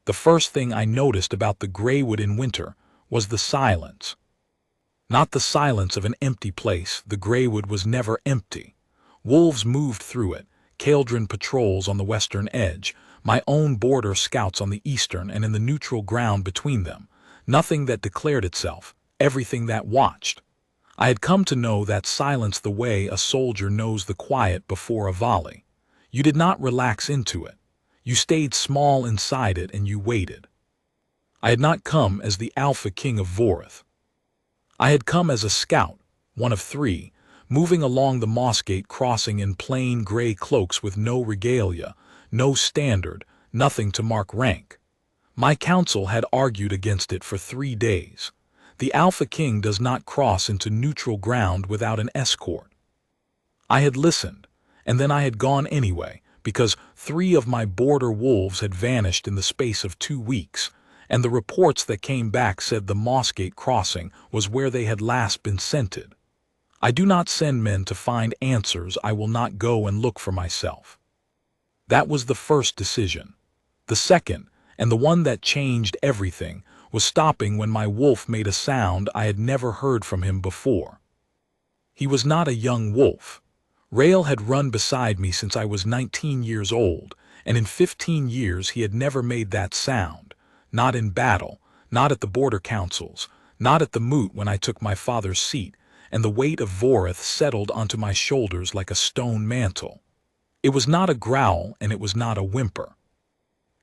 The first thing I noticed about the Greywood in winter was the silence. Not the silence of an empty place. The Greywood was never empty. Wolves moved through it, Kaldrin patrols on the western edge, my own border scouts on the eastern, and in the neutral ground between them. Nothing that declared itself, everything that watched. I had come to know that silence the way a soldier knows the quiet before a volley. You did not relax into it. You stayed small inside it and you waited. I had not come as the Alpha King of Vorith. I had come as a scout, one of three, moving along the Mossgate crossing in plain gray cloaks with no regalia, no standard, nothing to mark rank. My council had argued against it for 3 days. The Alpha King does not cross into neutral ground without an escort. I had listened, and then I had gone anyway, because 3 of my border wolves had vanished in the space of 2 weeks, and the reports that came back said the Mossgate crossing was where they had last been scented. I do not send men to find answers. I will not go and look for myself. That was the first decision. The second, and the one that changed everything, was stopping when my wolf made a sound I had never heard from him before. He was not a young wolf. Rael had run beside me since I was 19 years old, and in 15 years he had never made that sound, not in battle, not at the border councils, not at the moot when I took my father's seat, and the weight of Vorith settled onto my shoulders like a stone mantle. It was not a growl and it was not a whimper.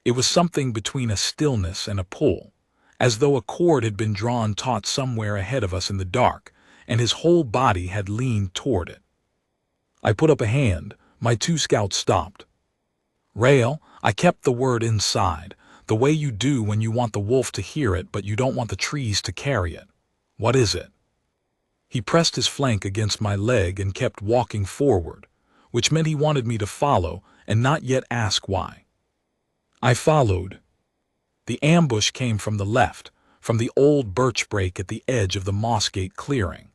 It was something between a stillness and a pull, as though a cord had been drawn taut somewhere ahead of us in the dark, and his whole body had leaned toward it. I put up a hand. My 2 scouts stopped. Rael, I kept the word inside, the way you do when you want the wolf to hear it but you don't want the trees to carry it. What is it? He pressed his flank against my leg and kept walking forward, which meant he wanted me to follow and not yet ask why. I followed. The ambush came from the left, from the old birch brake at the edge of the Mossgate clearing.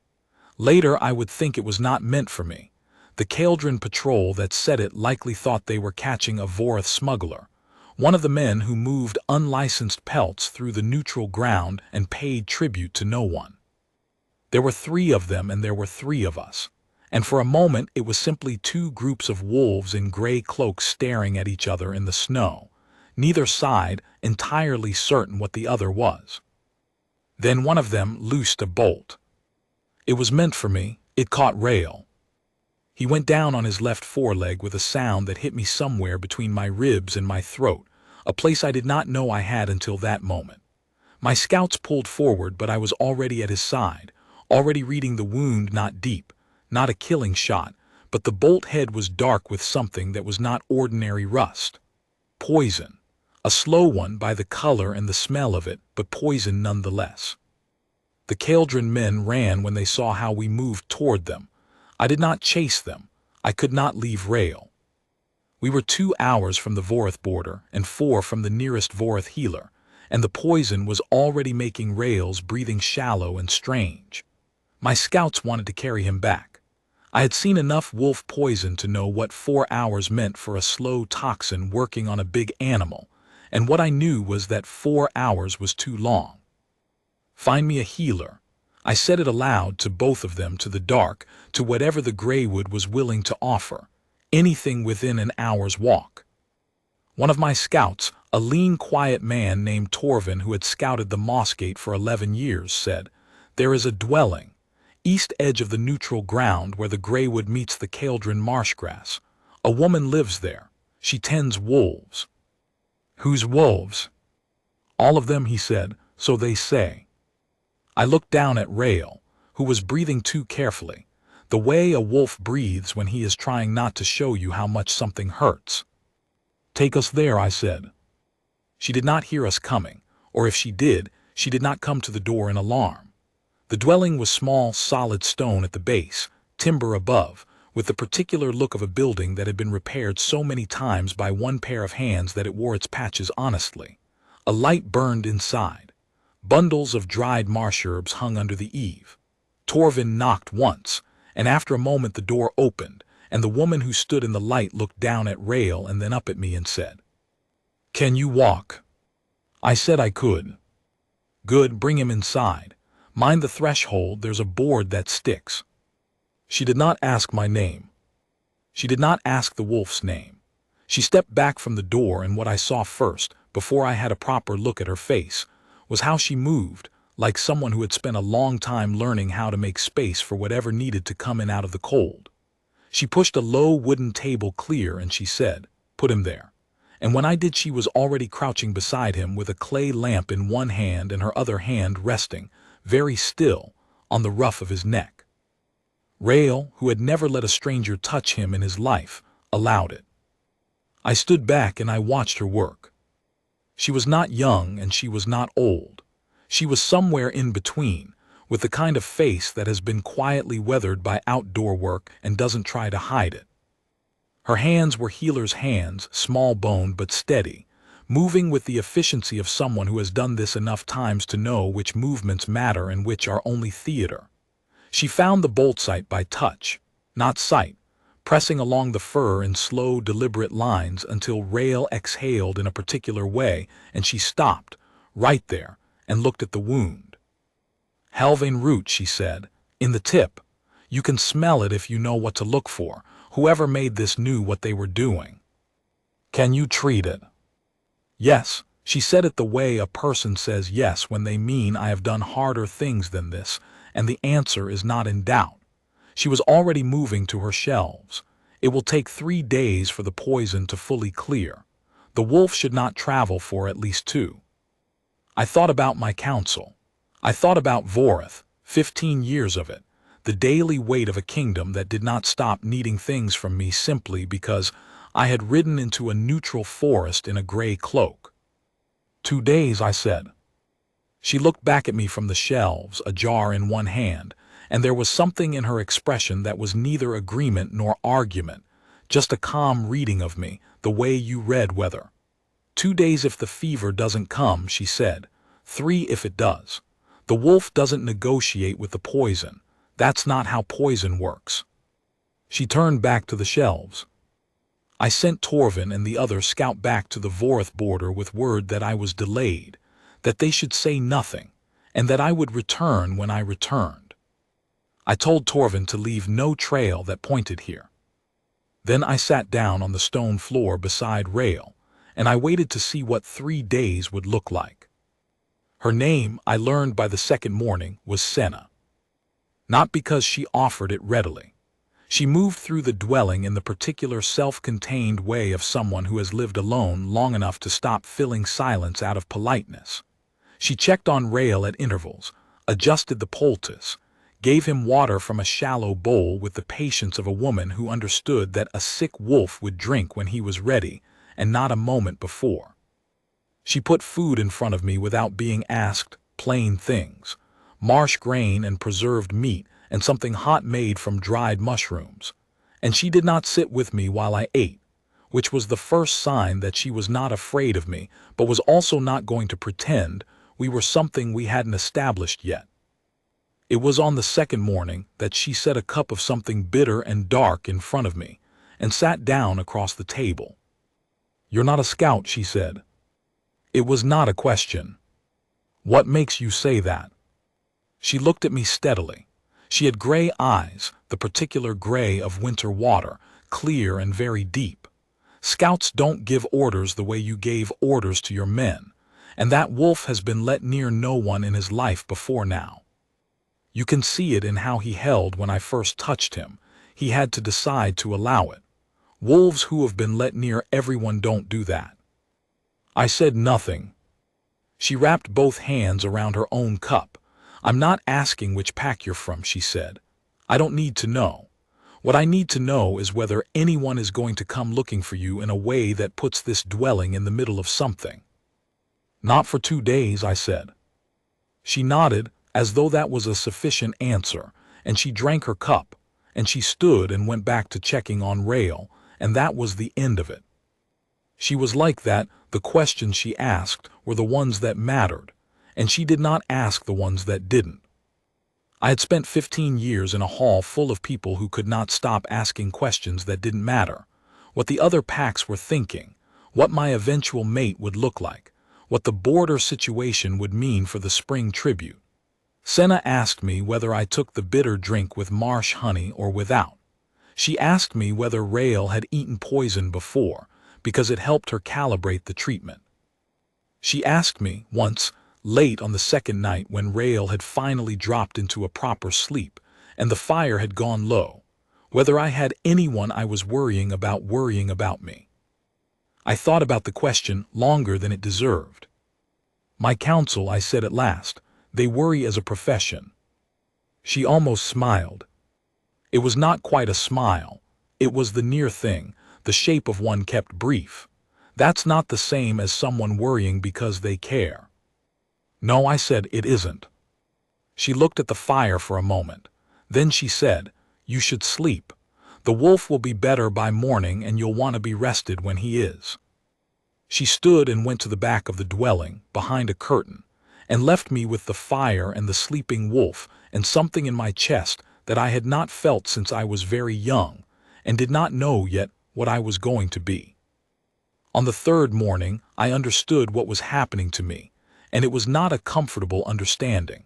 Later I would think it was not meant for me. The Kaldrin patrol that set it likely thought they were catching a Vorith smuggler, one of the men who moved unlicensed pelts through the neutral ground and paid tribute to no one. There were 3 of them and there were 3 of us, and for a moment it was simply 2 groups of wolves in gray cloaks staring at each other in the snow, neither side entirely certain what the other was. Then one of them loosed a bolt. It was meant for me. It caught Rael. He went down on his left foreleg with a sound that hit me somewhere between my ribs and my throat, a place I did not know I had until that moment. My scouts pulled forward, but I was already at his side, already reading the wound, not deep, not a killing shot, but the bolt head was dark with something that was not ordinary rust. Poison. A slow one by the color and the smell of it, but poison nonetheless. The Kaldrin men ran when they saw how we moved toward them. I did not chase them. I could not leave Rael. We were 2 hours from the Vorith border and 4 from the nearest Vorith healer, and the poison was already making Rael's breathing shallow and strange. My scouts wanted to carry him back. I had seen enough wolf poison to know what 4 hours meant for a slow toxin working on a big animal, and what I knew was that 4 hours was too long. Find me a healer. I said it aloud to both of them, to the dark, to whatever the Greywood was willing to offer, anything within an hour's walk. One of my scouts, a lean, quiet man named Torvin who had scouted the Mossgate for 11 years, said, "There is a dwelling, east edge of the neutral ground where the Greywood meets the Kaldrin marshgrass. A woman lives there. She tends wolves." "Whose wolves?" "All of them," he said, "so they say." I looked down at Rael, who was breathing too carefully, the way a wolf breathes when he is trying not to show you how much something hurts. "Take us there," I said. She did not hear us coming, or if she did not come to the door in alarm. The dwelling was small, solid stone at the base, timber above, with the particular look of a building that had been repaired so many times by one pair of hands that it wore its patches honestly. A light burned inside. Bundles of dried marsh herbs hung under the eave. Torvin knocked once, and after a moment the door opened, and the woman who stood in the light looked down at Rael and then up at me and said, "Can you walk?" I said I could. Good, bring him inside. Mind the threshold, there's a board that sticks. She did not ask my name. She did not ask the wolf's name. She stepped back from the door, and what I saw first, before I had a proper look at her face, was how she moved, like someone who had spent a long time learning how to make space for whatever needed to come in out of the cold. She pushed a low wooden table clear and she said, "Put him there." And when I did, she was already crouching beside him with a clay lamp in one hand and her other hand resting, very still, on the ruff of his neck. Rael, who had never let a stranger touch him in his life, allowed it. I stood back and I watched her work. She was not young and she was not old. She was somewhere in between, with the kind of face that has been quietly weathered by outdoor work and doesn't try to hide it. Her hands were healer's hands, small-boned but steady, moving with the efficiency of someone who has done this enough times to know which movements matter and which are only theater. She found the bolt site by touch, not sight, pressing along the fur in slow, deliberate lines until Rael exhaled in a particular way and she stopped, right there, and looked at the wound. "Helvein root," she said, "in the tip. You can smell it if you know what to look for. Whoever made this knew what they were doing. Can you treat it?" "Yes." She said it the way a person says yes when they mean I have done harder things than this, and the answer is not in doubt. She was already moving to her shelves. It will take 3 days for the poison to fully clear. The wolf should not travel for at least 2. I thought about my counsel. I thought about Vorith, 15 years of it, the daily weight of a kingdom that did not stop needing things from me simply because I had ridden into a neutral forest in a gray cloak. 2 days, I said. She looked back at me from the shelves, a jar in one hand, and there was something in her expression that was neither agreement nor argument, just a calm reading of me, the way you read weather. 2 days if the fever doesn't come, she said. 3 if it does. The wolf doesn't negotiate with the poison. That's not how poison works. She turned back to the shelves. I sent Torvin and the other scout back to the Vorith border with word that I was delayed, that they should say nothing, and that I would return when I returned. I told Torvin to leave no trail that pointed here. Then I sat down on the stone floor beside Rael, and I waited to see what 3 days would look like. Her name, I learned by the second morning, was Senna. Not because she offered it readily. She moved through the dwelling in the particular self-contained way of someone who has lived alone long enough to stop filling silence out of politeness. She checked on Rael at intervals, adjusted the poultice, gave him water from a shallow bowl with the patience of a woman who understood that a sick wolf would drink when he was ready and not a moment before. She put food in front of me without being asked, plain things, marsh grain and preserved meat and something hot made from dried mushrooms. And she did not sit with me while I ate, which was the first sign that she was not afraid of me, but was also not going to pretend we were something we hadn't established yet. It was on the second morning that she set a cup of something bitter and dark in front of me and sat down across the table. "You're not a scout," she said. It was not a question. "What makes you say that?" She looked at me steadily. She had gray eyes, the particular gray of winter water, clear and very deep. Scouts don't give orders the way you gave orders to your men, and that wolf has been let near no one in his life before now. You can see it in how he held when I first touched him. He had to decide to allow it. Wolves who have been let near everyone don't do that. I said nothing. She wrapped both hands around her own cup. "I'm not asking which pack you're from," she said. "I don't need to know. What I need to know is whether anyone is going to come looking for you in a way that puts this dwelling in the middle of something." "Not for 2 days," I said. She nodded, as though that was a sufficient answer, and she drank her cup, and she stood and went back to checking on Rael, and that was the end of it. She was like that. The questions she asked were the ones that mattered, and she did not ask the ones that didn't. I had spent 15 years in a hall full of people who could not stop asking questions that didn't matter. What the other packs were thinking, what my eventual mate would look like, what the border situation would mean for the spring tribute. Senna asked me whether I took the bitter drink with marsh honey or without. She asked me whether Rael had eaten poison before, because it helped her calibrate the treatment. She asked me, once, late on the second night when Rael had finally dropped into a proper sleep and the fire had gone low, whether I had anyone I was worrying about me. I thought about the question longer than it deserved. My counsel, I said at last, they worry as a profession. She almost smiled. It was not quite a smile. It was the near thing, the shape of one kept brief. That's not the same as someone worrying because they care. No, I said, it isn't. She looked at the fire for a moment. Then she said, you should sleep. The wolf will be better by morning and you'll want to be rested when he is. She stood and went to the back of the dwelling, behind a curtain, and left me with the fire and the sleeping wolf and something in my chest that I had not felt since I was very young and did not know yet what I was going to be. On the third morning, I understood what was happening to me, and it was not a comfortable understanding.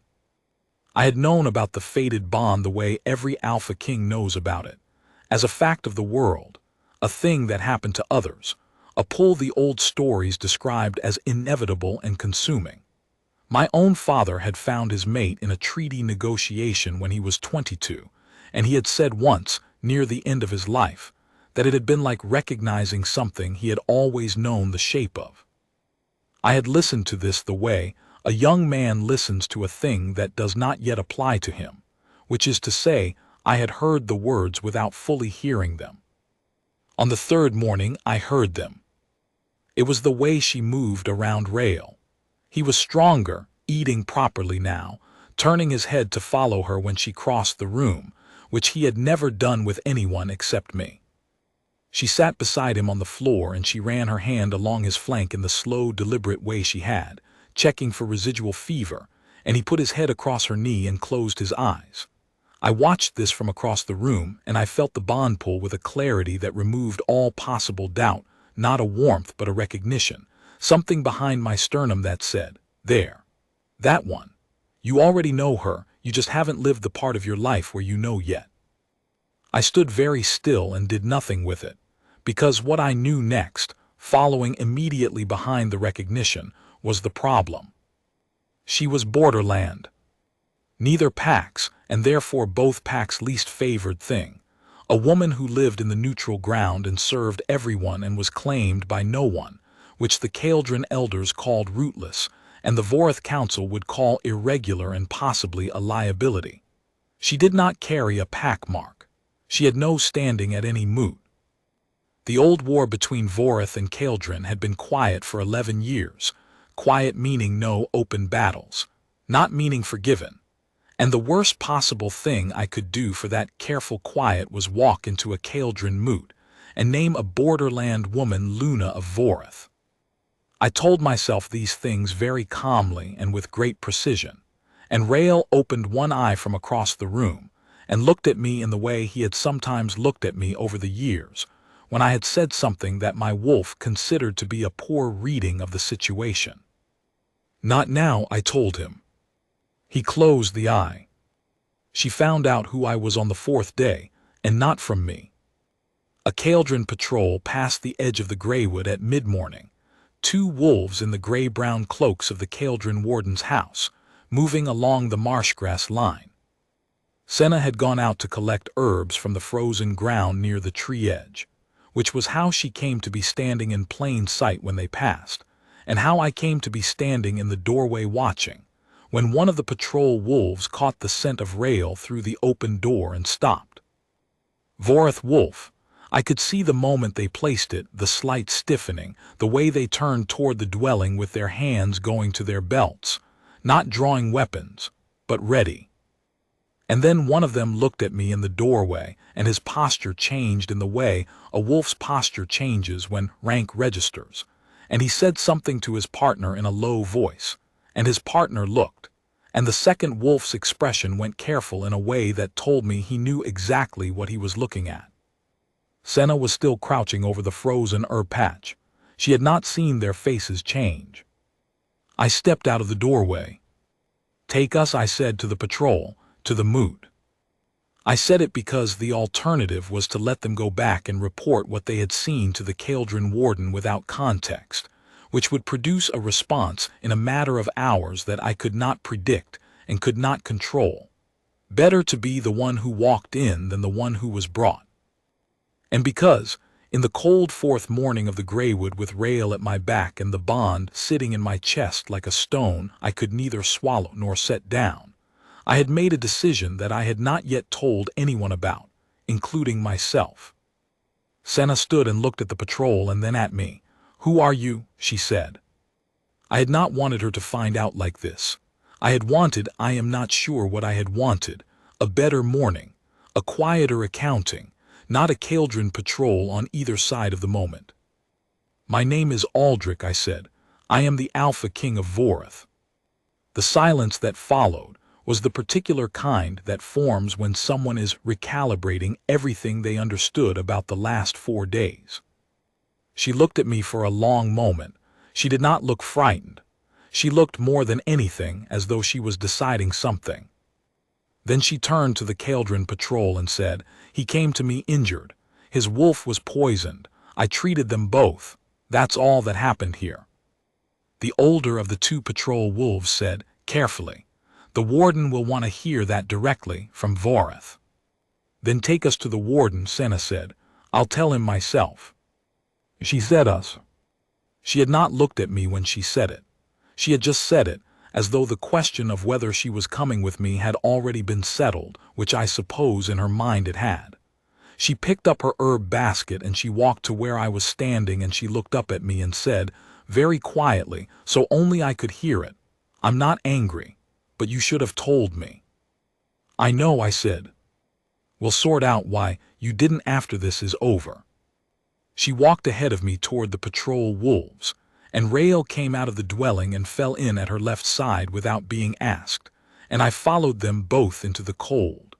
I had known about the fated bond the way every Alpha King knows about it, as a fact of the world, a thing that happened to others, a pull the old stories described as inevitable and consuming. My own father had found his mate in a treaty negotiation when he was 22, and he had said once, near the end of his life, that it had been like recognizing something he had always known the shape of. I had listened to this the way a young man listens to a thing that does not yet apply to him, which is to say, I had heard the words without fully hearing them. On the third morning, I heard them. It was the way she moved around Rael. He was stronger, eating properly now, turning his head to follow her when she crossed the room, which he had never done with anyone except me. She sat beside him on the floor and she ran her hand along his flank in the slow, deliberate way she had, checking for residual fever, and he put his head across her knee and closed his eyes. I watched this from across the room and I felt the bond pull with a clarity that removed all possible doubt, not a warmth but a recognition, something behind my sternum that said, there. That one. You already know her, you just haven't lived the part of your life where you know yet. I stood very still and did nothing with it, because what I knew next, following immediately behind the recognition, was the problem. She was borderland. Neither Pax, and therefore both Pax's least favored thing, a woman who lived in the neutral ground and served everyone and was claimed by no one, which the Kaldran elders called rootless, and the Vorith Council would call irregular and possibly a liability. She did not carry a pack mark. She had no standing at any moot. The old war between Vorith and Kaldran had been quiet for 11 years, quiet meaning no open battles, not meaning forgiven. And the worst possible thing I could do for that careful quiet was walk into a Kaldran moot and name a borderland woman Luna of Vorith. I told myself these things very calmly and with great precision, and Rael opened one eye from across the room and looked at me in the way he had sometimes looked at me over the years, when I had said something that my wolf considered to be a poor reading of the situation. Not now, I told him. He closed the eye. She found out who I was on the fourth day, and not from me. A Kaldran patrol passed the edge of the Greywood at mid-morning, 2 wolves in the gray-brown cloaks of the Kaldran warden's house, moving along the marshgrass line. Senna had gone out to collect herbs from the frozen ground near the tree edge, which was how she came to be standing in plain sight when they passed, and how I came to be standing in the doorway watching, when one of the patrol wolves caught the scent of Rael through the open door and stopped. Vorith wolf. I could see the moment they placed it, the slight stiffening, the way they turned toward the dwelling with their hands going to their belts, not drawing weapons, but ready. And then one of them looked at me in the doorway, and his posture changed in the way a wolf's posture changes when rank registers, and he said something to his partner in a low voice, and his partner looked, and the second wolf's expression went careful in a way that told me he knew exactly what he was looking at. Senna was still crouching over the frozen herb patch. She had not seen their faces change. I stepped out of the doorway. "Take us," I said to the patrol, "to the moot." I said it because the alternative was to let them go back and report what they had seen to the Cauldron Warden without context, which would produce a response in a matter of hours that I could not predict and could not control. Better to be the one who walked in than the one who was brought. And because, in the cold fourth morning of the Greywood, with Rael at my back and the bond sitting in my chest like a stone I could neither swallow nor set down, I had made a decision that I had not yet told anyone about, including myself. Senna stood and looked at the patrol and then at me. "Who are you?" she said. I had not wanted her to find out like this. I had wanted, I am not sure what I had wanted, a better morning, a quieter accounting, not a Cauldron patrol on either side of the moment. "My name is Aldrich," I said. "I am the Alpha King of Voreth." The silence that followed was the particular kind that forms when someone is recalibrating everything they understood about the last 4 days. She looked at me for a long moment. She did not look frightened. She looked more than anything as though she was deciding something. Then she turned to the Cauldron patrol and said, "He came to me injured. His wolf was poisoned. I treated them both. That's all that happened here." The older of the 2 patrol wolves said, carefully, "The warden will want to hear that directly from Voreth." "Then take us to the warden," Senna said. "I'll tell him myself." She said us. She had not looked at me when she said it. She had just said it, as though the question of whether she was coming with me had already been settled, which I suppose in her mind it had. She picked up her herb basket and she walked to where I was standing, and she looked up at me and said, very quietly, so only I could hear it, "I'm not angry, but you should have told me." "I know," I said. "We'll sort out why you didn't after this is over." She walked ahead of me toward the patrol wolves, and Rael came out of the dwelling and fell in at her left side without being asked, and I followed them both into the cold.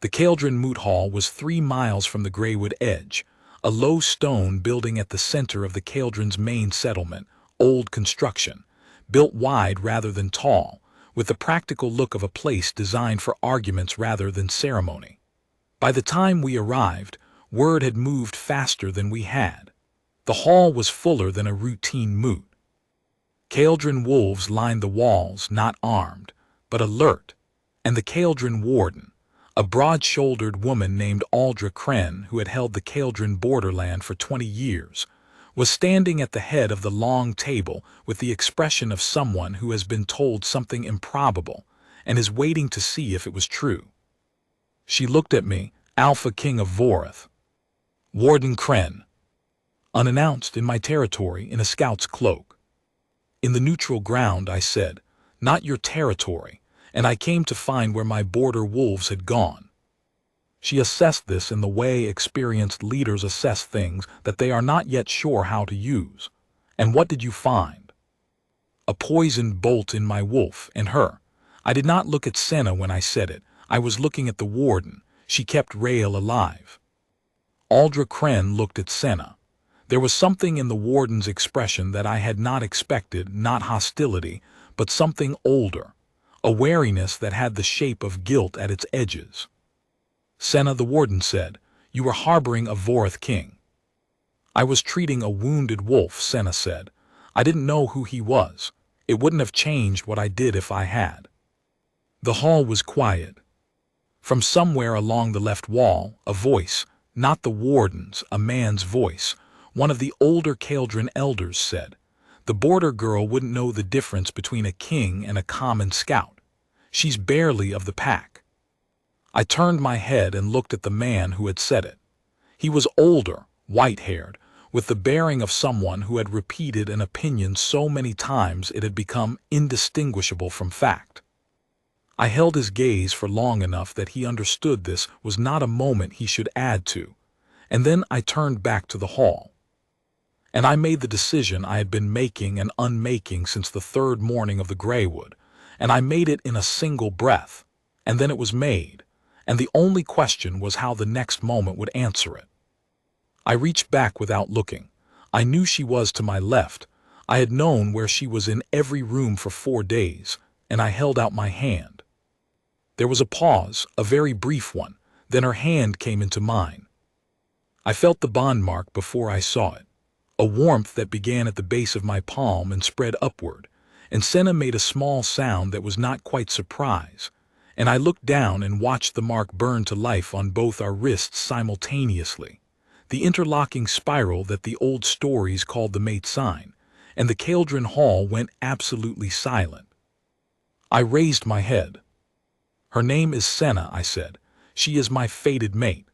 The Cauldron Moot Hall was 3 miles from the Greywood edge, a low stone building at the center of the Cauldron's main settlement, old construction, built wide rather than tall, with the practical look of a place designed for arguments rather than ceremony. By the time we arrived, word had moved faster than we had. The hall was fuller than a routine moot. Cauldron wolves lined the walls, not armed, but alert, and the Cauldron Warden, a broad-shouldered woman named Aldra Kren, who had held the Cauldron borderland for 20 years, was standing at the head of the long table with the expression of someone who has been told something improbable and is waiting to see if it was true. She looked at me, Alpha King of Voreth. Warden Kren. Unannounced in my territory in a scout's cloak. "In the neutral ground," I said, "not your territory, and I came to find where my border wolves had gone." She assessed this in the way experienced leaders assess things that they are not yet sure how to use. "And what did you find?" "A poisoned bolt in my wolf and her." I did not look at Senna when I said it. I was looking at the warden. She kept Rael alive. Aldra Kren looked at Senna. There was something in the warden's expression that I had not expected, not hostility, but something older, a wariness that had the shape of guilt at its edges. "Senna," the warden said, "you were harboring a Voreth king." "I was treating a wounded wolf," Senna said. "I didn't know who he was. It wouldn't have changed what I did if I had." The hall was quiet. From somewhere along the left wall, a voice, not the warden's, a man's voice, one of the older Cauldron elders, said, "The border girl wouldn't know the difference between a king and a common scout. She's barely of the pack." I turned my head and looked at the man who had said it. He was older, white-haired, with the bearing of someone who had repeated an opinion so many times it had become indistinguishable from fact. I held his gaze for long enough that he understood this was not a moment he should add to, and then I turned back to the hall. And I made the decision I had been making and unmaking since the 3rd morning of the Greywood, and I made it in a single breath, and then it was made, and the only question was how the next moment would answer it. I reached back without looking. I knew she was to my left. I had known where she was in every room for 4 days, and I held out my hand. There was a pause, a very brief one, then her hand came into mine. I felt the bond mark before I saw it, a warmth that began at the base of my palm and spread upward, and Senna made a small sound that was not quite surprise, and I looked down and watched the mark burn to life on both our wrists simultaneously, the interlocking spiral that the old stories called the mate sign, and the Cauldron Hall went absolutely silent. I raised my head. "Her name is Senna," I said. "She is my fated mate.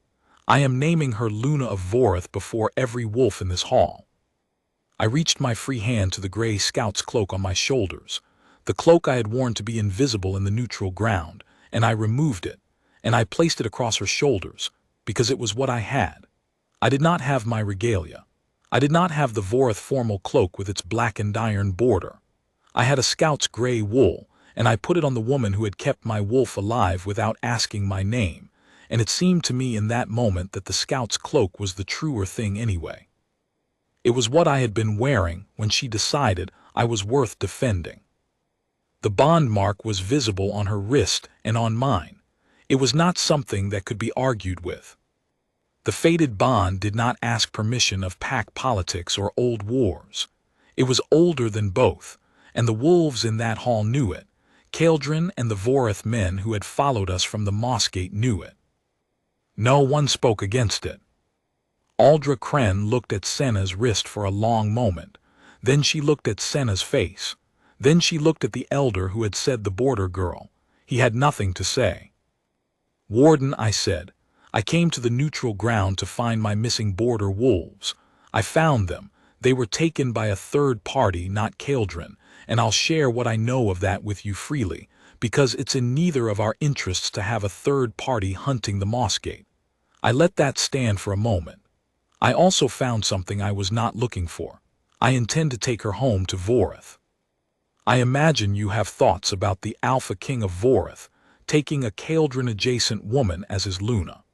I am naming her Luna of Vorith before every wolf in this hall." I reached my free hand to the gray scout's cloak on my shoulders, the cloak I had worn to be invisible in the neutral ground, and I removed it, and I placed it across her shoulders, because it was what I had. I did not have my regalia. I did not have the Vorith formal cloak with its blackened iron border. I had a scout's gray wool, and I put it on the woman who had kept my wolf alive without asking my name, and it seemed to me in that moment that the scout's cloak was the truer thing anyway. It was what I had been wearing when she decided I was worth defending. The bond mark was visible on her wrist and on mine. It was not something that could be argued with. The fated bond did not ask permission of pack politics or old wars. It was older than both, and the wolves in that hall knew it. Cauldron and the Vorith men who had followed us from the Mossgate knew it. No one spoke against it. Aldra Kren looked at Senna's wrist for a long moment. Then she looked at Senna's face. Then she looked at the elder who had said the border girl. He had nothing to say. "Warden," I said, "I came to the neutral ground to find my missing border wolves. I found them. They were taken by a third party, not Cauldron, and I'll share what I know of that with you freely, because it's in neither of our interests to have a third party hunting the Mossgate." I let that stand for a moment. I also found something I was not looking for. I intend to take her home to Vorith. I imagine you have thoughts about the Alpha King of Vorith taking a Cauldron-adjacent woman as his Luna.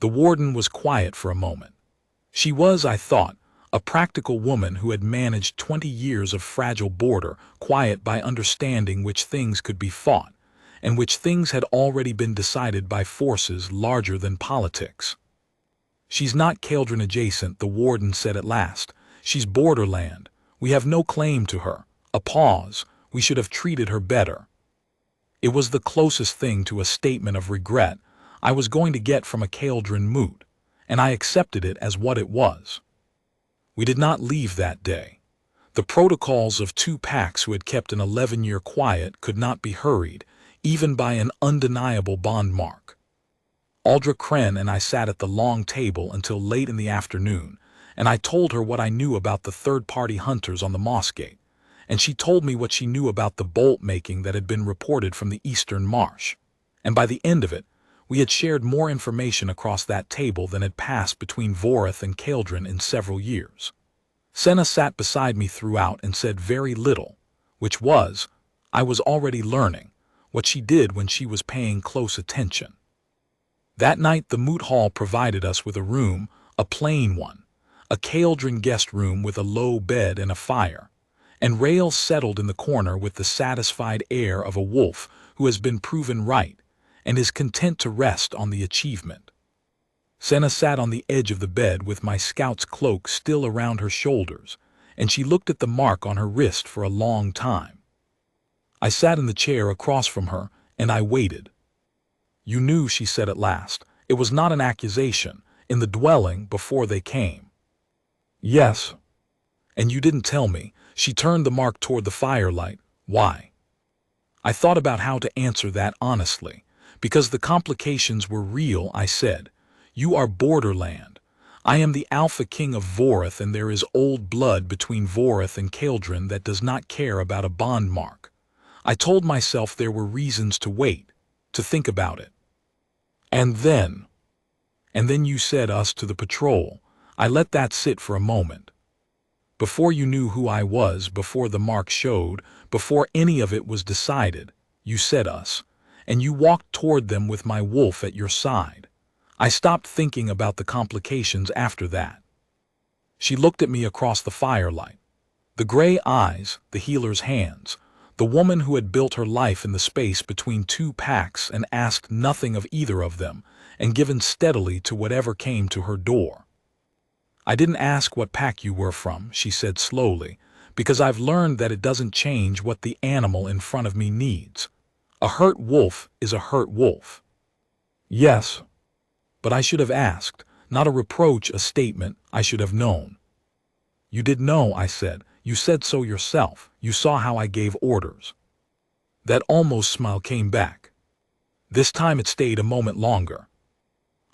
The warden was quiet for a moment. She was, I thought, a practical woman who had managed 20 years of fragile border, quiet by understanding which things could be fought, and which things had already been decided by forces larger than politics. "She's not Cauldron adjacent," the warden said at last. "She's borderland. We have no claim to her." A pause. "We should have treated her better." It was the closest thing to a statement of regret I was going to get from a Cauldron moot, and I accepted it as what it was. We did not leave that day. The protocols of two packs who had kept an 11-year quiet could not be hurried, even by an undeniable bond mark. Aldra Kren and I sat at the long table until late in the afternoon, and I told her what I knew about the third-party hunters on the Mossgate, and she told me what she knew about the bolt-making that had been reported from the Eastern Marsh, and by the end of it, we had shared more information across that table than had passed between Vorith and Cauldron in several years. Senna sat beside me throughout and said very little, which was, I was already learning, what she did when she was paying close attention. That night the Moot Hall provided us with a room, a plain one, a Cauldron guest room with a low bed and a fire, and Rael settled in the corner with the satisfied air of a wolf who has been proven right and is content to rest on the achievement. Senna sat on the edge of the bed with my scout's cloak still around her shoulders, and she looked at the mark on her wrist for a long time. I sat in the chair across from her, and I waited. "You knew," she said at last. "It was not an accusation, in the dwelling before they came." "Yes." "And you didn't tell me." She turned the mark toward the firelight. "Why?" I thought about how to answer that honestly. "Because the complications were real," I said. "You are borderland. I am the Alpha King of Vorith, and there is old blood between Vorith and Cauldron that does not care about a bond mark. I told myself there were reasons to wait, to think about it. And then you said us to the patrol." I let that sit for a moment. "Before you knew who I was, before the mark showed, before any of it was decided, you said us, and you walked toward them with my wolf at your side. I stopped thinking about the complications after that." She looked at me across the firelight. The gray eyes, the healer's hands, the woman who had built her life in the space between two packs and asked nothing of either of them, and given steadily to whatever came to her door. "I didn't ask what pack you were from," she said slowly, "because I've learned that it doesn't change what the animal in front of me needs. A hurt wolf is a hurt wolf." "Yes, but I should have asked, not a reproach, a statement. I should have known." "You did know," I said. "You said so yourself. You saw how I gave orders." That almost smile came back. This time it stayed a moment longer.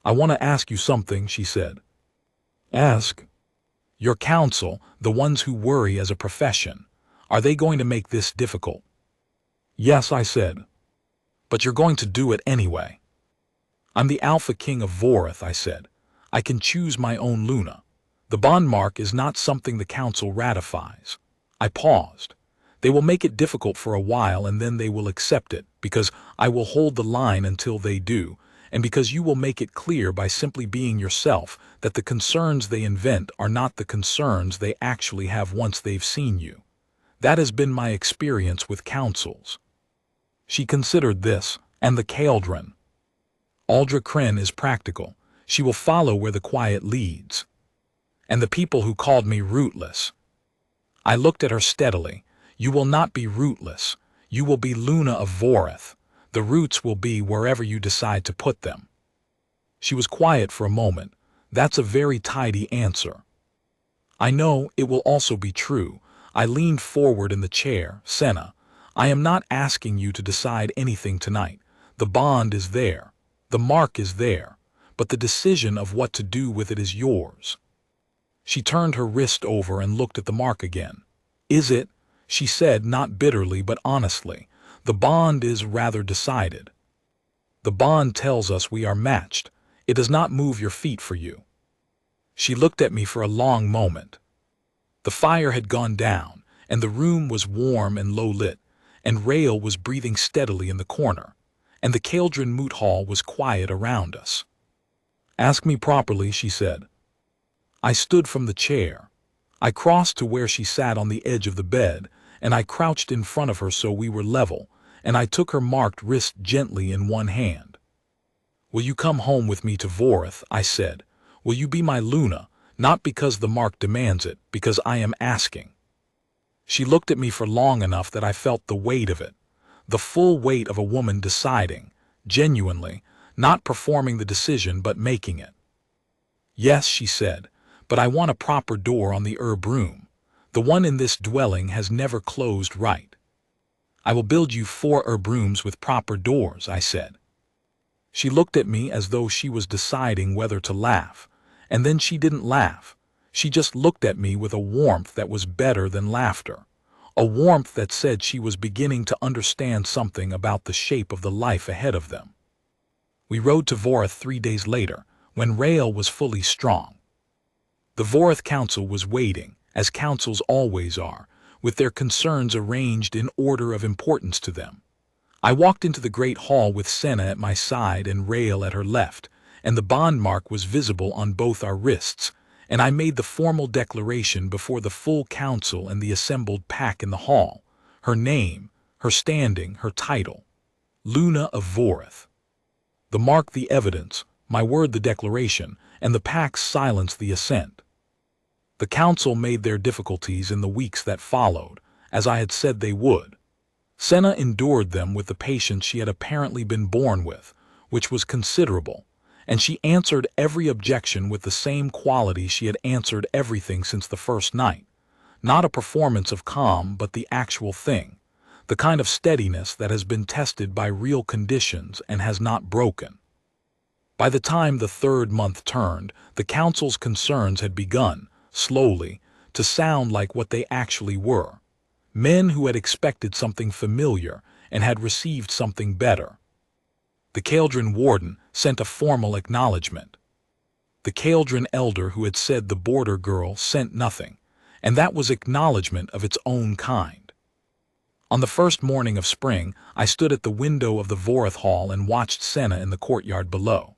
"I want to ask you something," she said. "Ask." "Your counsel, the ones who worry as a profession, are they going to make this difficult?" "Yes," I said. "But you're going to do it anyway." "I'm the Alpha King of Vorith," I said. "I can choose my own Luna. The bond mark is not something the council ratifies." I paused. "They will make it difficult for a while and then they will accept it, because I will hold the line until they do, and because you will make it clear by simply being yourself that the concerns they invent are not the concerns they actually have once they've seen you. That has been my experience with councils." She considered this, and the Cauldron. "Aldra Kryn is practical. She will follow where the quiet leads." "And the people who called me rootless." I looked at her steadily. "You will not be rootless. You will be Luna of Vorith. The roots will be wherever you decide to put them." She was quiet for a moment. "That's a very tidy answer." "I know it will also be true." I leaned forward in the chair. "Senna, I am not asking you to decide anything tonight. The bond is there. The mark is there. But the decision of what to do with it is yours." She turned her wrist over and looked at the mark again. "Is it?" she said, not bitterly but honestly. "The bond is rather decided. The bond tells us we are matched. It does not move your feet for you." She looked at me for a long moment. The fire had gone down, and the room was warm and low-lit, and Rael was breathing steadily in the corner, and the Cauldron Moot Hall was quiet around us. "Ask me properly," she said. I stood from the chair. I crossed to where she sat on the edge of the bed, and I crouched in front of her so we were level, and I took her marked wrist gently in one hand. "Will you come home with me to Vorith?" I said. "Will you be my Luna, not because the mark demands it, because I am asking?" She looked at me for long enough that I felt the weight of it, the full weight of a woman deciding, genuinely, not performing the decision but making it. "Yes," she said, "but I want a proper door on the herb room. The one in this dwelling has never closed right." "I will build you 4 herb rooms with proper doors," I said. She looked at me as though she was deciding whether to laugh, and then she didn't laugh. She just looked at me with a warmth that was better than laughter, a warmth that said she was beginning to understand something about the shape of the life ahead of them. We rode to Vorith 3 days later, when Rael was fully strong. The Vorith Council was waiting, as councils always are, with their concerns arranged in order of importance to them. I walked into the great hall with Senna at my side and Rael at her left, and the bond mark was visible on both our wrists, and I made the formal declaration before the full council and the assembled pack in the hall, her name, her standing, her title. Luna of Vorith. The mark the evidence, my word the declaration, and the pack silenced the assent. The council made their difficulties in the weeks that followed, as I had said they would. Senna endured them with the patience she had apparently been born with, which was considerable, and she answered every objection with the same quality she had answered everything since the first night. Not a performance of calm, but the actual thing, the kind of steadiness that has been tested by real conditions and has not broken. By the time the 3rd month turned, the council's concerns had begun, slowly, to sound like what they actually were. Men who had expected something familiar and had received something better. The Cauldron Warden sent a formal acknowledgement. The Cauldron Elder who had said the border girl sent nothing, and that was acknowledgement of its own kind. On the first morning of spring, I stood at the window of the Vorith Hall and watched Senna in the courtyard below.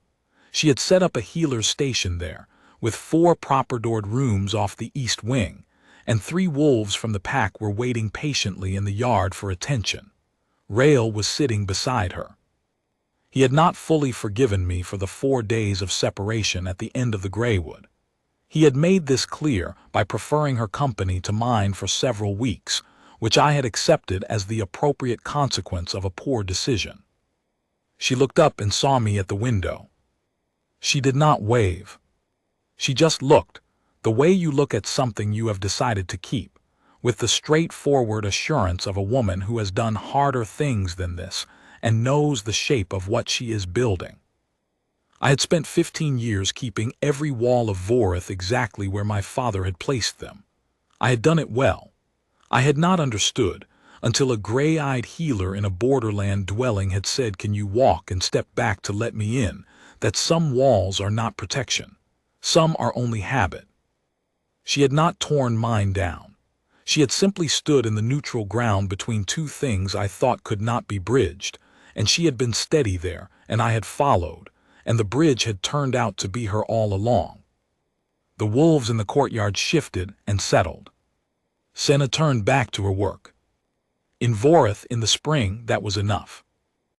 She had set up a healer's station there, with 4 proper-doored rooms off the east wing, and 3 wolves from the pack were waiting patiently in the yard for attention. Rael was sitting beside her. He had not fully forgiven me for the 4 days of separation at the end of the Greywood. He had made this clear by preferring her company to mine for several weeks, which I had accepted as the appropriate consequence of a poor decision. She looked up and saw me at the window. She did not wave. She just looked, the way you look at something you have decided to keep, with the straightforward assurance of a woman who has done harder things than this and knows the shape of what she is building. I had spent 15 years keeping every wall of Vorith exactly where my father had placed them. I had done it well. I had not understood, until a gray-eyed healer in a borderland dwelling had said, "Can you walk and step back to let me in?" that some walls are not protection. Some are only habit. She had not torn mine down. She had simply stood in the neutral ground between 2 things I thought could not be bridged, and she had been steady there, and I had followed, and the bridge had turned out to be her all along. The wolves in the courtyard shifted and settled. Senna turned back to her work. In Vorith in the spring, that was enough.